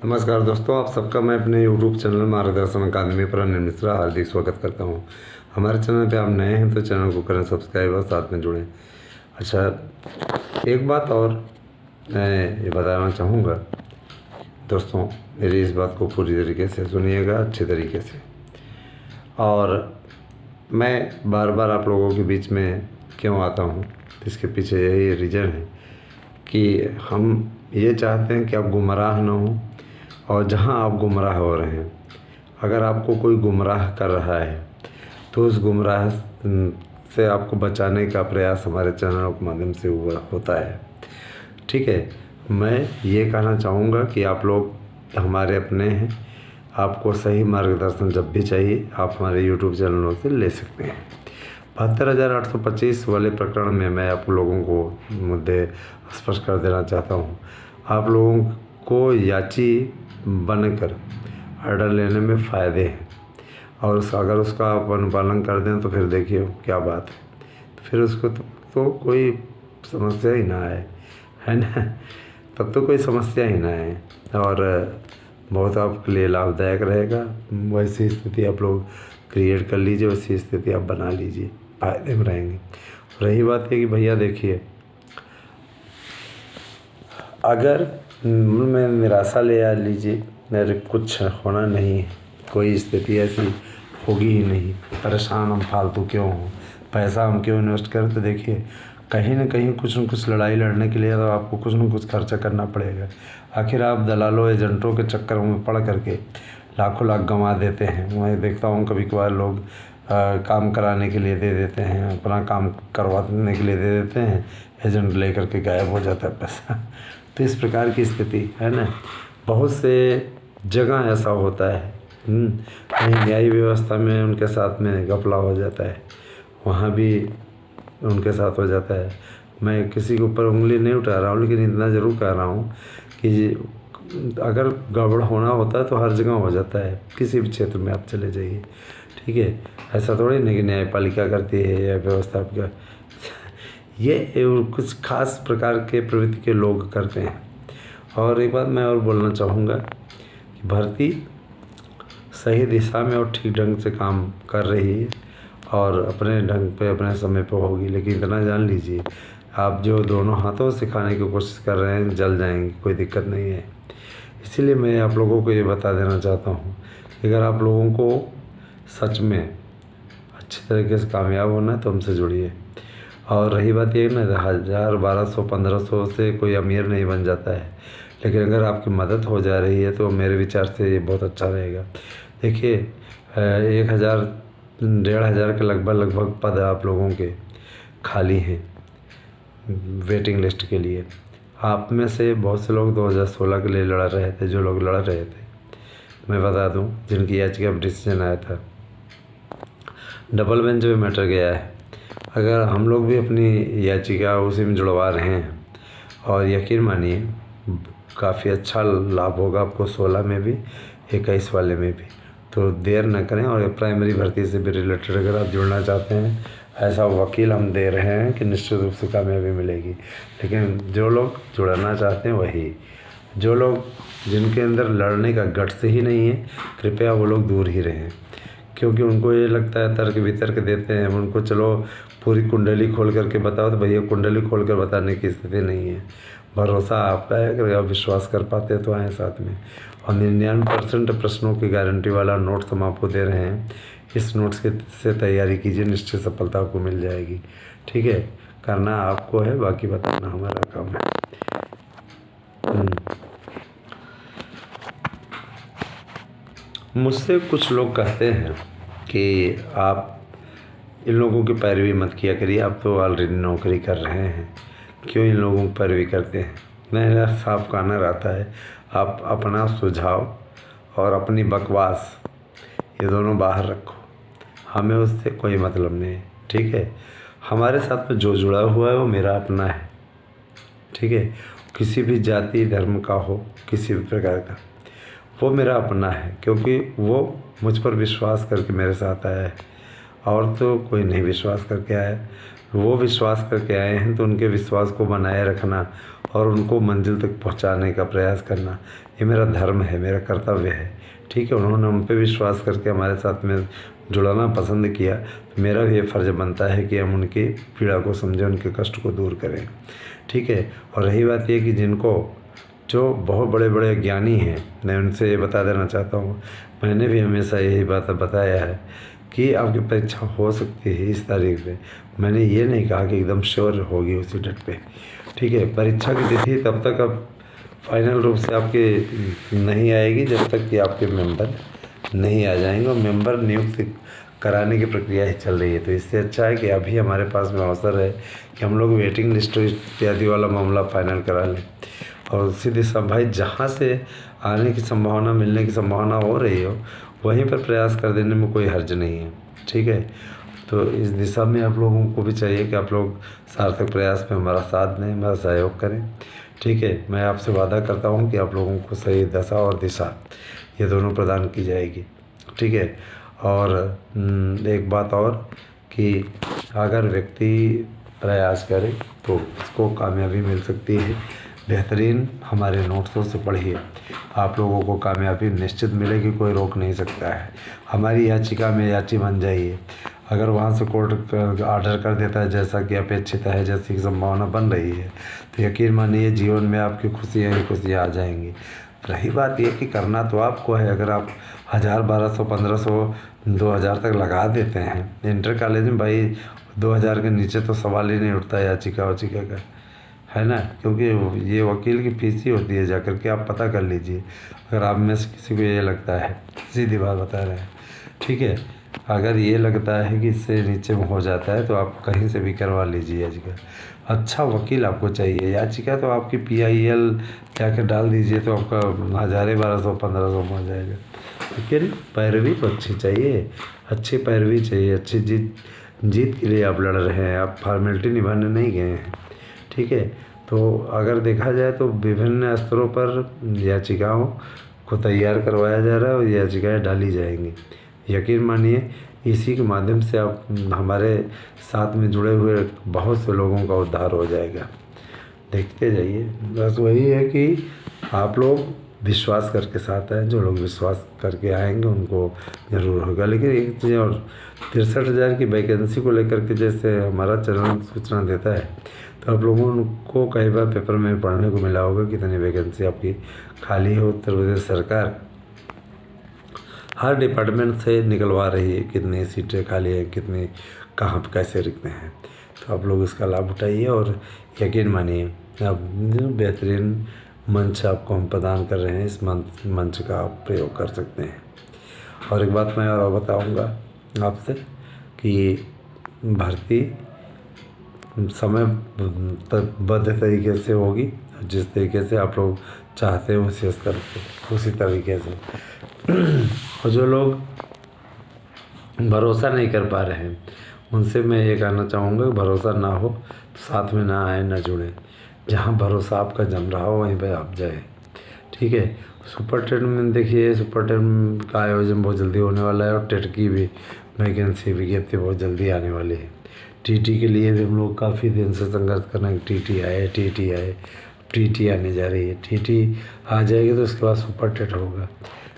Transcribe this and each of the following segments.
नमस्कार दोस्तों, आप सबका मैं अपने YouTube चैनल मार्गदर्शन अकादमी पर अनिल मिश्रा हार्दिक स्वागत करता हूं। हमारे चैनल पे आप नए हैं तो चैनल को करें सब्सक्राइब और साथ में जुड़ें। अच्छा, एक बात और मैं ये बताना चाहूँगा दोस्तों, मेरी इस बात को पूरी तरीके से सुनिएगा, अच्छे तरीके से। और मैं बार बार आप लोगों के बीच में क्यों आता हूँ, इसके पीछे यही रीज़न है कि हम ये चाहते हैं कि आप गुमराह ना हो। और जहाँ आप गुमराह हो रहे हैं, अगर आपको कोई गुमराह कर रहा है तो उस गुमराह से आपको बचाने का प्रयास हमारे चैनल के माध्यम से होता है। ठीक है, मैं ये कहना चाहूँगा कि आप लोग हमारे अपने हैं, आपको सही मार्गदर्शन जब भी चाहिए आप हमारे YouTube चैनलों से ले सकते हैं। 72,825 वाले प्रकरण में मैं आप लोगों को मुद्दे स्पष्ट कर देना चाहता हूँ। आप लोगों को याची बनकर ऑर्डर लेने में फ़ायदे हैं, और अगर उसका आप अनुपालन कर दें तो फिर देखिए क्या बात है, तो फिर उसको तो कोई समस्या ही ना आए, है ना। तब तो कोई समस्या ही ना आए और बहुत आपके लिए लाभदायक रहेगा। वैसी स्थिति आप लोग क्रिएट कर लीजिए, वैसी स्थिति आप बना लीजिए, फ़ायदे में रहेंगे। रही बात है कि भैया देखिए, अगर मन में निराशा ले आ लीजिए, मेरे कुछ होना नहीं है, कोई स्थिति ऐसी होगी ही नहीं, परेशान हम फालतू क्यों हों, पैसा हम क्यों इन्वेस्ट करें। तो देखिए, कहीं ना कहीं कुछ न कुछ लड़ाई लड़ने के लिए तो आपको कुछ न कुछ खर्चा करना पड़ेगा। आखिर आप दलालों एजेंटों के चक्कर में पड़ करके लाखों लाख गंवा देते हैं। मैं देखता हूँ कभी कभार लोग काम कराने के लिए दे देते हैं, अपना काम करवाने के लिए दे देते हैं, एजेंट ले करके गायब हो जाता है पैसा। तो इस प्रकार की स्थिति है ना, बहुत से जगह ऐसा होता है। कहीं न्याय व्यवस्था में उनके साथ में घपला हो जाता है, वहाँ भी उनके साथ हो जाता है। मैं किसी के ऊपर उंगली नहीं उठा रहा हूँ, लेकिन इतना ज़रूर कह रहा हूँ कि अगर गड़बड़ होना होता है तो हर जगह हो जाता है, किसी भी क्षेत्र में आप चले जाइए। ठीक है, ऐसा थोड़ी नहीं कि न्यायपालिका करती है या व्यवस्था का, ये कुछ खास प्रकार के प्रवृत्ति के लोग करते हैं। और एक बात मैं और बोलना चाहूँगा कि भर्ती सही दिशा में और ठीक ढंग से काम कर रही है और अपने ढंग पे अपने समय पे होगी, लेकिन इतना जान लीजिए, आप जो दोनों हाथों से खाने की कोशिश कर रहे हैं जल जाएंगे, कोई दिक्कत नहीं है। इसीलिए मैं आप लोगों को ये बता देना चाहता हूँ कि अगर आप लोगों को सच में अच्छे तरीके से कामयाब होना है तो हमसे जुड़िए। और रही बात ये ना, 1000, 1200, 1500 से कोई अमीर नहीं बन जाता है, लेकिन अगर आपकी मदद हो जा रही है तो मेरे विचार से ये बहुत अच्छा रहेगा। देखिए, 1000, 1500 के लगभग पद आप लोगों के खाली हैं वेटिंग लिस्ट के लिए। आप में से बहुत से लोग 2016 के लिए लड़ रहे थे, जो लोग लड़ रहे थे मैं बता दूं, जिनकी याचिका पर डिसीजन आया था, डबल बेंच में मैटर गया है। अगर हम लोग भी अपनी याचिका उसी में जुड़वा रहे हैं, और यकीन मानिए काफ़ी अच्छा लाभ होगा आपको 16 में भी, 21 वाले में भी। तो देर न करें, और प्राइमरी भर्ती से भी रिलेटेड अगर आप जुड़ना चाहते हैं, ऐसा वकील हम दे रहे हैं कि निश्चित रूप से कामयाबी मिलेगी। लेकिन जो लोग जुड़ना चाहते हैं वही, जो लोग जिनके अंदर लड़ने का गट्स ही नहीं है, कृपया वो लोग दूर ही रहें, क्योंकि उनको ये लगता है तर्क वितर्क देते हैं उनको, चलो पूरी कुंडली खोल करके बताओ, तो भैया कुंडली खोल कर बताने की स्थिति नहीं है। भरोसा आपका है, अगर आप विश्वास कर पाते हैं तो आएँ साथ में। और 99% प्रश्नों की गारंटी वाला नोट्स हम आपको दे रहे हैं, इस नोट्स के से तैयारी कीजिए, निश्चित सफलता आपको मिल जाएगी। ठीक है, करना आपको है, बाकी बताना हमारा काम है। मुझसे कुछ लोग कहते हैं कि आप इन लोगों की पैरवी मत किया करिए, आप तो ऑलरेडी नौकरी कर रहे हैं, क्यों इन लोगों की पैरवी करते हैं। मेरा साफ कहना रहता है, आप अपना सुझाव और अपनी बकवास ये दोनों बाहर रखो, हमें उससे कोई मतलब नहीं है। ठीक है, हमारे साथ में जो जुड़ा हुआ है वो मेरा अपना है। ठीक है, किसी भी जाति धर्म का हो, किसी भी प्रकार का, वो मेरा अपना है, क्योंकि वो मुझ पर विश्वास करके मेरे साथ आया है, और तो कोई नहीं विश्वास करके आया। वो विश्वास करके आए हैं तो उनके विश्वास को बनाए रखना और उनको मंजिल तक पहुंचाने का प्रयास करना, ये मेरा धर्म है, मेरा कर्तव्य है। ठीक है, उन्होंने हम पे विश्वास करके हमारे साथ में जुड़ना पसंद किया, तो मेरा भी ये फ़र्ज़ बनता है कि हम उनकी पीड़ा को समझें, उनके कष्ट को दूर करें। ठीक है, और रही बात ये कि जिनको जो बहुत बड़े बड़े ज्ञानी हैं, मैं उनसे ये बता देना चाहता हूँ, मैंने भी हमेशा यही बात बताया है कि आपकी परीक्षा हो सकती है इस तारीख पे। मैंने ये नहीं कहा कि एकदम श्योर होगी उसी डेट पे। ठीक है, परीक्षा की तिथि तब तक अब फाइनल रूप से आपके नहीं आएगी जब तक कि आपके मेंबर नहीं आ जाएंगे, और मेंबर नियुक्त कराने की प्रक्रिया ही चल रही है। तो इससे अच्छा है कि अभी हमारे पास में अवसर है कि हम लोग वेटिंग लिस्ट इत्यादि वाला मामला फाइनल करा लें, और उसी दिशा भाई जहाँ से आने की संभावना, मिलने की संभावना हो रही हो, वहीं पर प्रयास कर देने में कोई हर्ज नहीं है। ठीक है, तो इस दिशा में आप लोगों को भी चाहिए कि आप लोग सार्थक प्रयास में हमारा साथ दें, हमारा सहयोग करें। ठीक है, मैं आपसे वादा करता हूँ कि आप लोगों को सही दशा और दिशा ये दोनों प्रदान की जाएगी। ठीक है, और एक बात और कि अगर व्यक्ति प्रयास करे तो उसको कामयाबी मिल सकती है। बेहतरीन हमारे नोट्सों से पढ़िए, आप लोगों को कामयाबी निश्चित मिलेगी, कोई रोक नहीं सकता है। हमारी याचिका में याची बन जाइए, अगर वहाँ से कोर्ट ऑर्डर कर देता है जैसा कि अपेक्षित है, जैसी की संभावना बन रही है, तो यकीन मानिए जीवन में आपकी खुशियाँ ही खुशियाँ आ जाएंगी। रही बात ये कि करना तो आपको है, अगर आप 1000, 1200, 1500, 2000 तक लगा देते हैं इंटर कॉलेज में, भाई 2000 के नीचे तो सवाल ही नहीं उठता याचिका वाचिका का, है ना, क्योंकि ये वकील की फीस ही होती है। जाकर के आप पता कर लीजिए, अगर आप में से किसी को ये लगता है, सीधी बात बता रहे हैं। ठीक है, अगर ये लगता है कि इससे नीचे में हो जाता है तो आप कहीं से भी करवा लीजिए याचिका। अच्छा वकील आपको चाहिए, याचिका तो आपकी PIL जाकर डाल दीजिए तो आपका 1000, 1200, 1500 में हो जाएगा। लेकिन पैरवी तो अच्छी चाहिए, अच्छी पैरवी चाहिए, अच्छी जीत के लिए आप लड़ रहे हैं, आप फॉर्मेलिटी निभाने नहीं गए हैं। ठीक है, तो अगर देखा जाए तो विभिन्न स्तरों पर याचिकाओं को तैयार करवाया जा रहा है और याचिकाएँ डाली जाएंगी। यकीन मानिए इसी के माध्यम से आप हमारे साथ में जुड़े हुए बहुत से लोगों का उद्धार हो जाएगा। देखते जाइए, बस वही है कि आप लोग विश्वास करके साथ आए, जो लोग विश्वास करके आएंगे उनको ज़रूर होगा। लेकिन एक चीज़ और, 63,000 की वैकेंसी को लेकर के जैसे हमारा चैनल सूचना देता है, तो आप लोगों को कई बार पेपर में पढ़ने को मिला होगा कितनी वैकेंसी आपकी खाली है। उत्तर प्रदेश सरकार हर डिपार्टमेंट से निकलवा रही है कितनी सीटें खाली हैं, कितनी कहाँ पर कैसे रिक्त हैं। तो आप लोग इसका लाभ उठाइए और यकीन मानिए अब बेहतरीन मंच आपको हम प्रदान कर रहे हैं, इस मंच का आप प्रयोग कर सकते हैं। और एक बात मैं और बताऊंगा आपसे कि भर्ती समयबद्ध तरीके से होगी, जिस तरीके से आप लोग चाहते हैं उसी स्तर पे, उसी तरीके से। और जो लोग भरोसा नहीं कर पा रहे हैं उनसे मैं ये कहना चाहूँगा, भरोसा ना हो तो साथ में ना आए, ना जुड़े। जहाँ भरोसा आपका जम रहा हो वहीं पे आप जाए। ठीक है, सुपर टेट में देखिए, सुपर टेट का आयोजन बहुत जल्दी होने वाला है और टेट की भी वैकेंसी विज्ञप्ति बहुत जल्दी आने वाली है। TT के लिए भी हम लोग काफ़ी दिन से संघर्ष कर रहे हैं, TT आए, TT आए, TT आने जा रही है। TT आ जाएगी तो उसके बाद सुपर टेट होगा।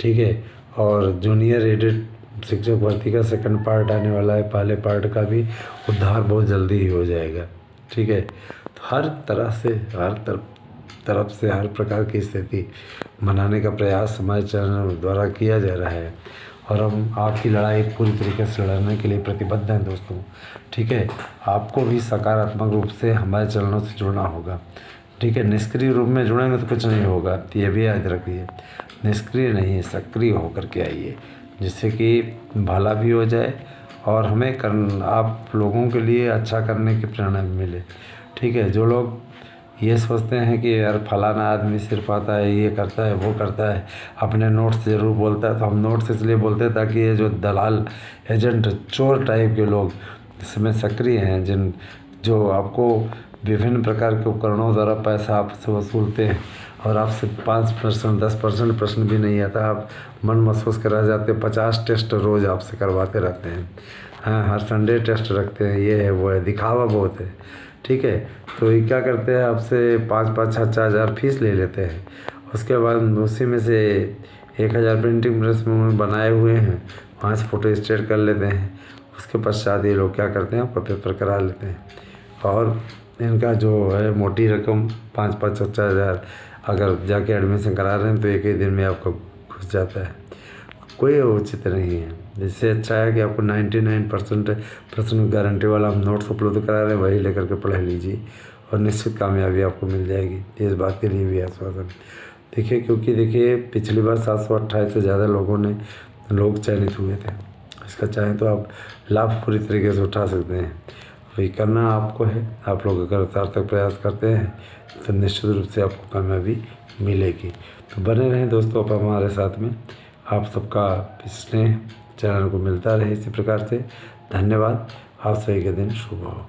ठीक है, और जूनियर एडेड शिक्षक भर्ती का सेकंड पार्ट आने वाला है, पहले पार्ट का भी उद्धार बहुत जल्दी ही हो जाएगा। ठीक है, तो हर तरह से, हर तरफ से हर प्रकार की स्थिति बनाने का प्रयास हमारे चैनल द्वारा किया जा रहा है और हम आपकी लड़ाई पूरी तरीके से लड़ने के लिए प्रतिबद्ध हैं दोस्तों। ठीक है, आपको भी सकारात्मक रूप से हमारे चैनलों से जुड़ना होगा। ठीक है, निष्क्रिय रूप में जुड़ेंगे तो कुछ नहीं होगा, तो ये भी याद रखिए, निष्क्रिय नहीं, सक्रिय होकर के आइए, जिससे कि भला भी हो जाए और हमें आप लोगों के लिए अच्छा करने की प्रेरणा भी मिले। ठीक है, जो लोग ये सोचते हैं कि यार फलाना आदमी सिर्फ आता है, ये करता है, वो करता है, अपने नोट्स ज़रूर बोलता है, तो हम नोट्स इसलिए बोलते हैं ताकि ये जो दलाल, एजेंट, चोर टाइप के लोग इसमें सक्रिय हैं, जो आपको विभिन्न प्रकार के उपकरणों द्वारा पैसा आपसे वसूलते हैं और आपसे 5%, 10% प्रश्न भी नहीं आता, आप मन महसूस करा जाते, 50 टेस्ट रोज़ आपसे करवाते रहते हैं। हाँ, हर संडे टेस्ट रखते हैं, ये है वो है, दिखावा बहुत है। ठीक है। तो ये क्या करते हैं, आपसे 5-5, 6-6 हज़ार फीस ले लेते हैं। उसके बाद उसी में से 1,000 प्रिंटिंग प्रेस में उन्होंने बनाए हुए हैं, वहाँ से फ़ोटो स्टेट कर लेते हैं। उसके पश्चात ये लोग क्या करते हैं, आपका पेपर करा लेते हैं। और इनका जो है मोटी रकम 5-5, 6-6 हज़ार अगर जाके एडमिशन करा रहे हैं तो एक ही दिन में आपका घुस जाता है। कोई उचित नहीं है। इससे अच्छा है कि आपको 99% प्रश्न गारंटी वाला हम नोट्स अपलोड करा रहे हैं, वही लेकर के पढ़ लीजिए और निश्चित कामयाबी आपको मिल जाएगी। इस बात के लिए भी आश्वासन देखिए, क्योंकि देखिए पिछली बार 728 से ज़्यादा लोग चयनित हुए थे। इसका चाहें तो आप लाभ पूरी तरीके से उठा सकते हैं। वही करना आपको है। आप लोग अगर सार्थक प्रयास करते हैं तो निश्चित रूप से आपको कामयाबी मिलेगी। तो बने रहें दोस्तों आप हमारे साथ में। आप सबका स्नेह चैनल को मिलता रहे इसी प्रकार से। धन्यवाद। आप सभी के दिन शुभ हो।